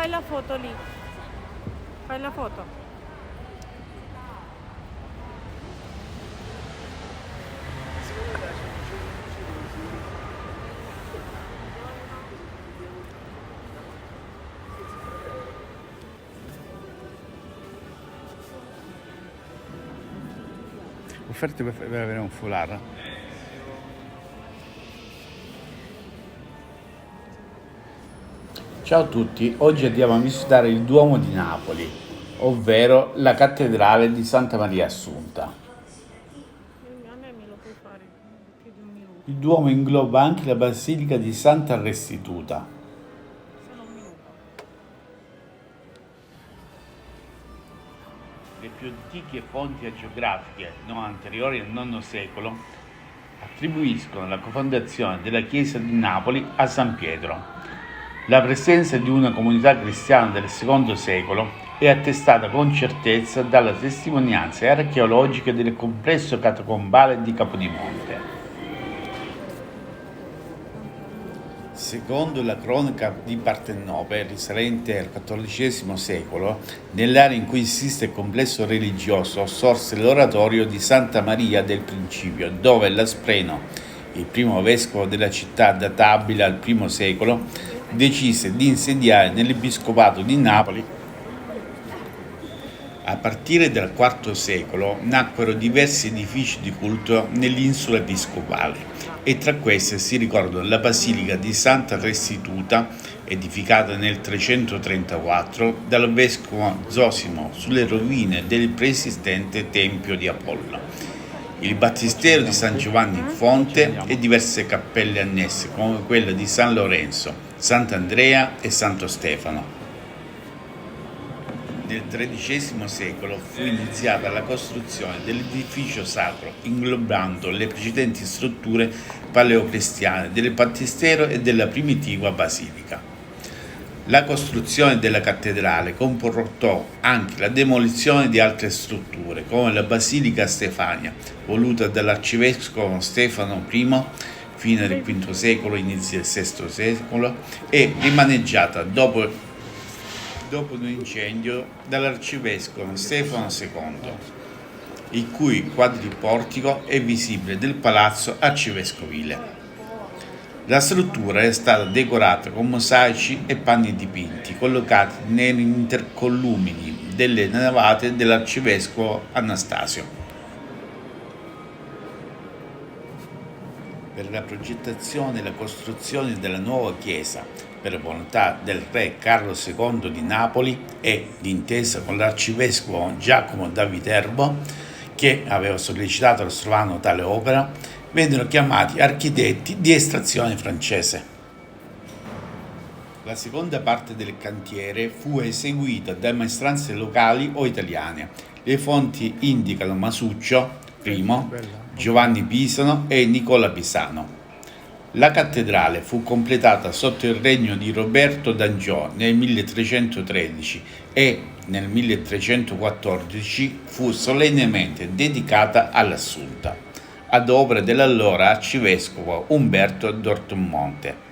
Fai la foto lì. Fai la foto. Offerte per avere un foulard. Ciao a tutti, oggi andiamo a visitare il Duomo di Napoli, ovvero la cattedrale di Santa Maria Assunta. A me lo puoi fare più di un minuto. Il Duomo ingloba anche la Basilica di Santa Restituta. Solo un minuto. Le più antiche fonti agiografiche, non anteriori al IX secolo, attribuiscono la cofondazione della chiesa di Napoli a San Pietro. La presenza di una comunità cristiana del II secolo è attestata con certezza dalla testimonianze archeologiche del complesso catacombale di Capodimonte. Secondo la cronaca di Partenope, risalente al XIV secolo, nell'area in cui insiste il complesso religioso sorse l'oratorio di Santa Maria del Principio, dove l'Aspreno, il primo vescovo della città databile al I secolo, decise di insediare nell'episcopato di Napoli. A partire dal IV secolo nacquero diversi edifici di culto nell'isola episcopale e tra queste si ricordano la Basilica di Santa Restituta, edificata nel 334 dal vescovo Zosimo sulle rovine del preesistente Tempio di Apollo, il battistero di San Giovanni in Fonte e diverse cappelle annesse come quella di San Lorenzo, Sant'Andrea e Santo Stefano. Nel XIII secolo fu iniziata la costruzione dell'edificio sacro, inglobando le precedenti strutture paleocristiane del battistero e della primitiva basilica. La costruzione della cattedrale comportò anche la demolizione di altre strutture, come la Basilica Stefania, voluta dall'arcivescovo Stefano I, fine del V secolo, inizi del VI secolo, e rimaneggiata dopo un incendio dall'arcivescovo Stefano II, il cui quadriportico è visibile del palazzo arcivescovile. La struttura è stata decorata con mosaici e panni dipinti collocati negli intercollumini delle navate dell'arcivescovo Anastasio. Per la progettazione e la costruzione della nuova chiesa, per volontà del re Carlo II di Napoli e d'intesa con l'arcivescovo Giacomo da Viterbo, che aveva sollecitato al Srovano tale opera, vennero chiamati architetti di estrazione francese. La seconda parte del cantiere fu eseguita da maestranze locali o italiane. Le fonti indicano Masuccio I, Giovanni Pisano e Nicola Pisano. La cattedrale fu completata sotto il regno di Roberto d'Angiò nel 1313 e nel 1314 fu solennemente dedicata all'Assunta, ad opera dell'allora arcivescovo Umberto d'Ormonte.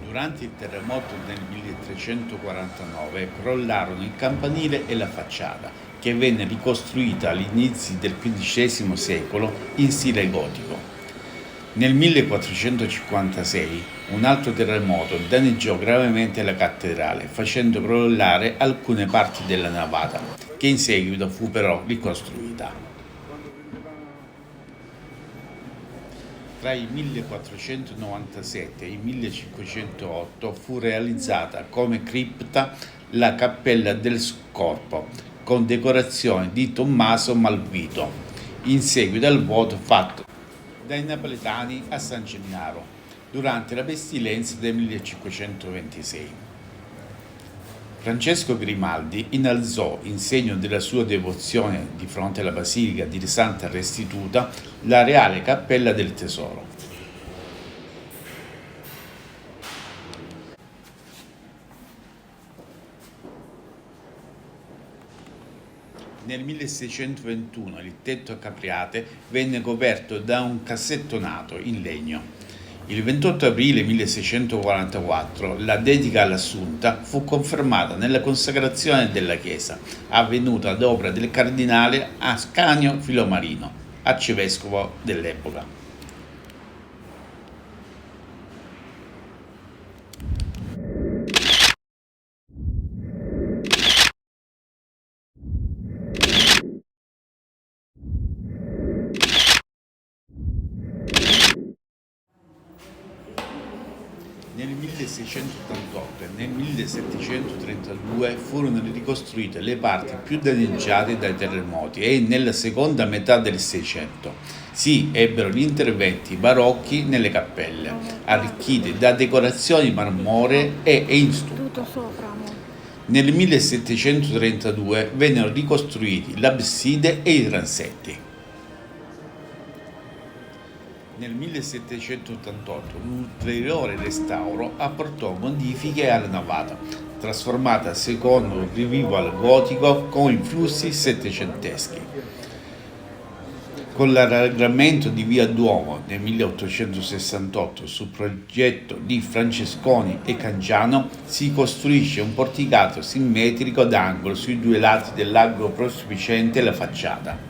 Durante il terremoto del 1349 crollarono il campanile e la facciata, che venne ricostruita agli inizi del XV secolo in stile gotico. Nel 1456 un altro terremoto danneggiò gravemente la cattedrale, facendo crollare alcune parti della navata, che in seguito fu però ricostruita. Tra il 1497 e il 1508 fu realizzata come cripta la Cappella del Scorpo, con decorazione di Tommaso Malvito, in seguito al voto fatto dai napoletani a San Gennaro durante la pestilenza del 1526. Francesco Grimaldi innalzò, in segno della sua devozione di fronte alla Basilica di Santa Restituta, la Reale Cappella del Tesoro. Nel 1621 il tetto a capriate venne coperto da un cassettonato in legno. Il 28 aprile 1644 la dedica all'Assunta fu confermata nella consacrazione della chiesa, avvenuta ad opera del cardinale Ascanio Filomarino, arcivescovo dell'epoca. Nel 1688 e nel 1732 furono ricostruite le parti più danneggiate dai terremoti e nella seconda metà del Seicento si ebbero gli interventi barocchi nelle cappelle, arricchite da decorazioni marmoree e in stucco. Tutto sopra, amore. Nel 1732 vennero ricostruiti l'abside e i transetti. Nel 1788 un ulteriore restauro apportò modifiche alla navata, trasformata secondo un revival gotico con influssi settecenteschi. Con l'allargamento di Via Duomo nel 1868 su progetto di Francesconi e Cangiano si costruisce un porticato simmetrico d'angolo sui due lati dell'arco prospiciente la facciata.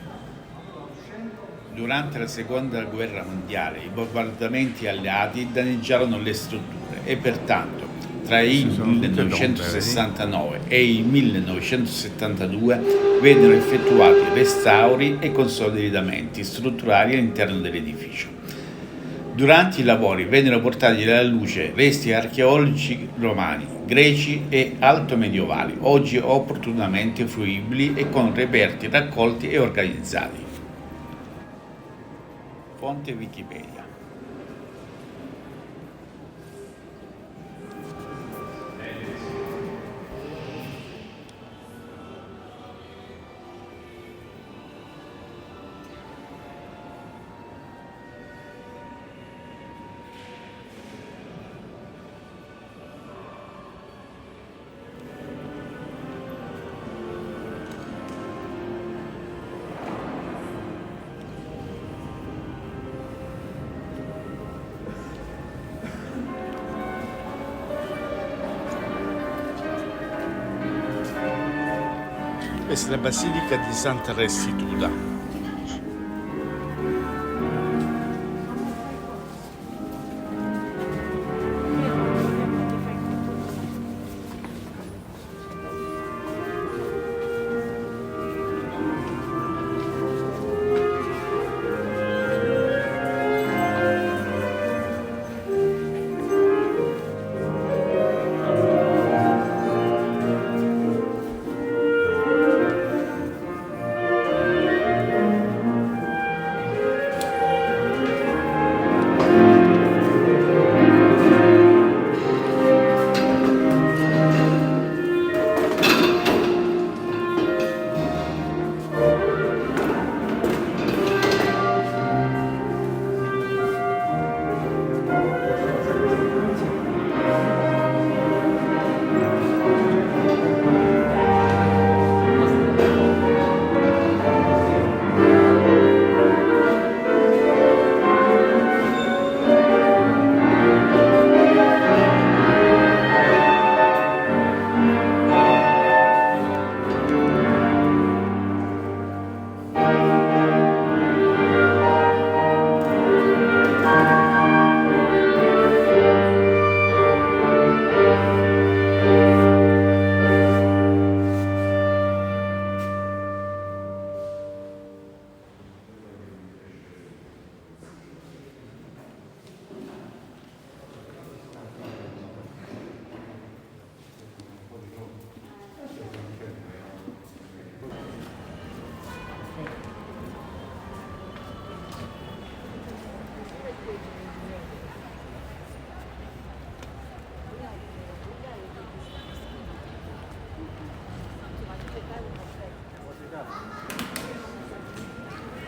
Durante la seconda guerra mondiale i bombardamenti alleati danneggiarono le strutture e pertanto tra il 1969 e il 1972 vennero effettuati restauri e consolidamenti strutturali all'interno dell'edificio. Durante i lavori vennero portati alla luce resti archeologici romani, greci e alto-medievali, oggi opportunamente fruibili e con reperti raccolti e organizzati. Fonte Wikipedia. Questa è la Basilica di Santa Restituta.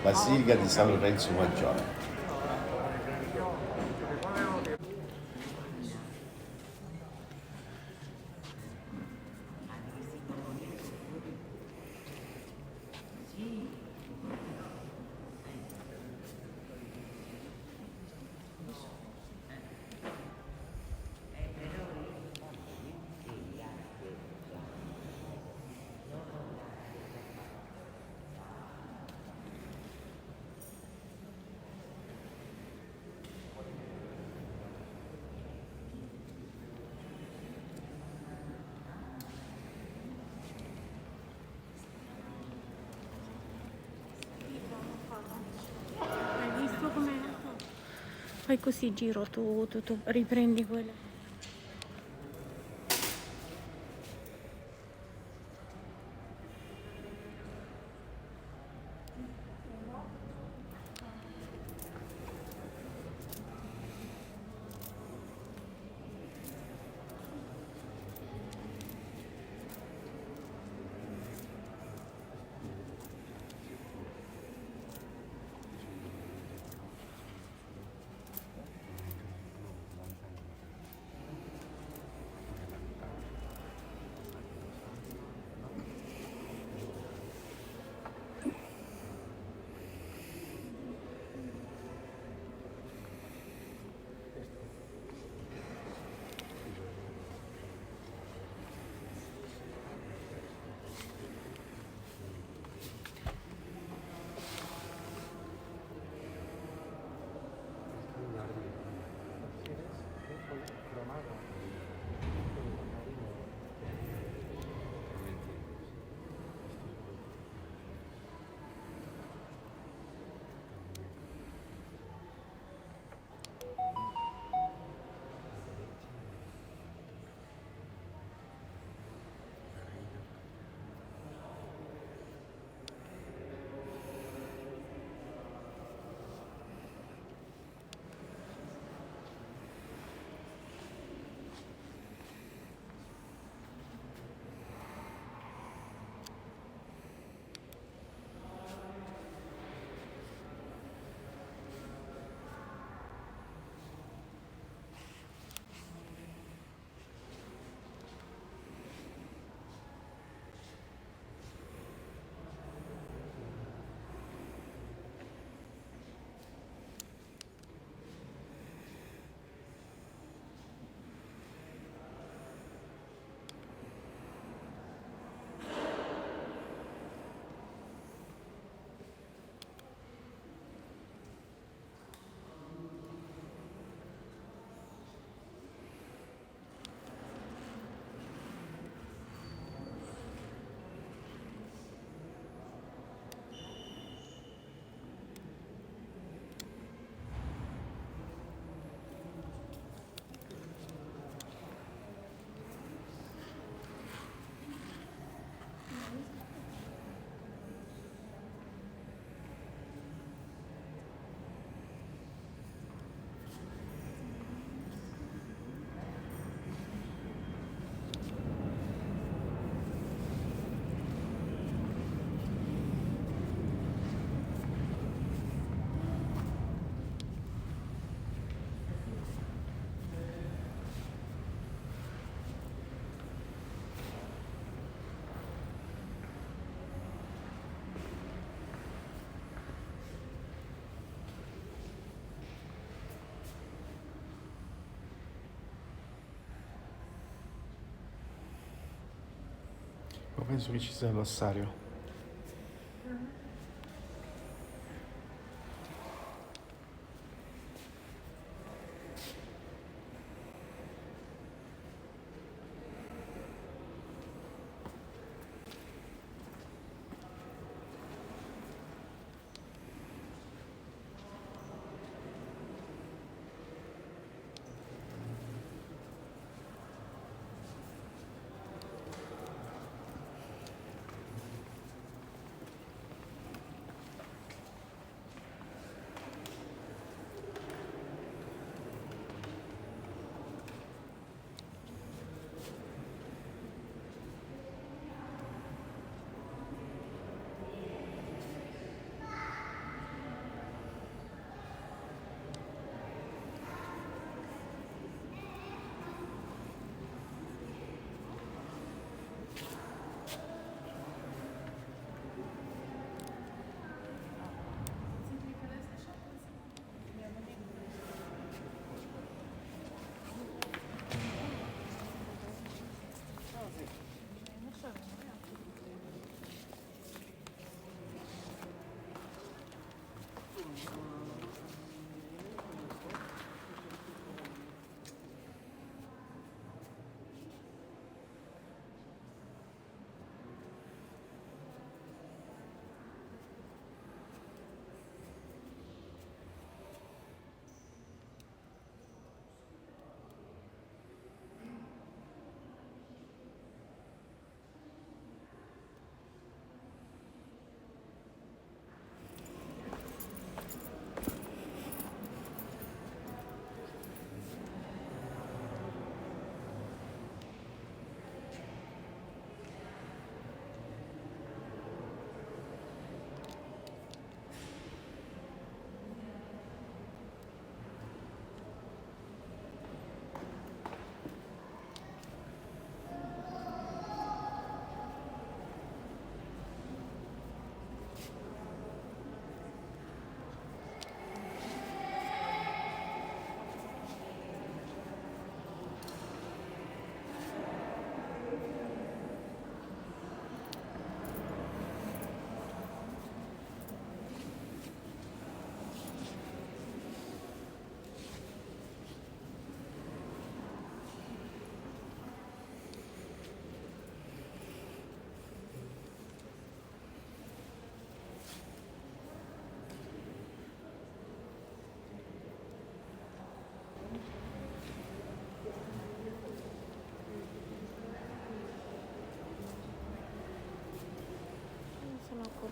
Basilica di San Lorenzo Maggiore. Fai così, giro, tu riprendi quello. Ma penso che ci sia l'ossario.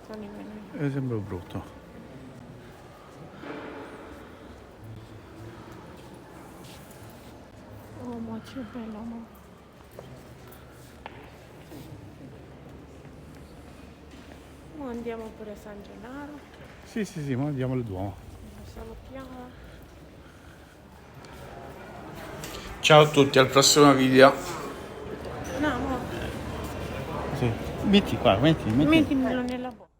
Sono i menu. Sembra brutto. Oh, ma che bello, ma. Mo andiamo pure a San Gennaro. Sì, ma andiamo al Duomo. Lo salutiamo. Ciao a tutti, al prossimo video. No, mo. Sì. Metti qua, metti. Mettimelo nella bocca.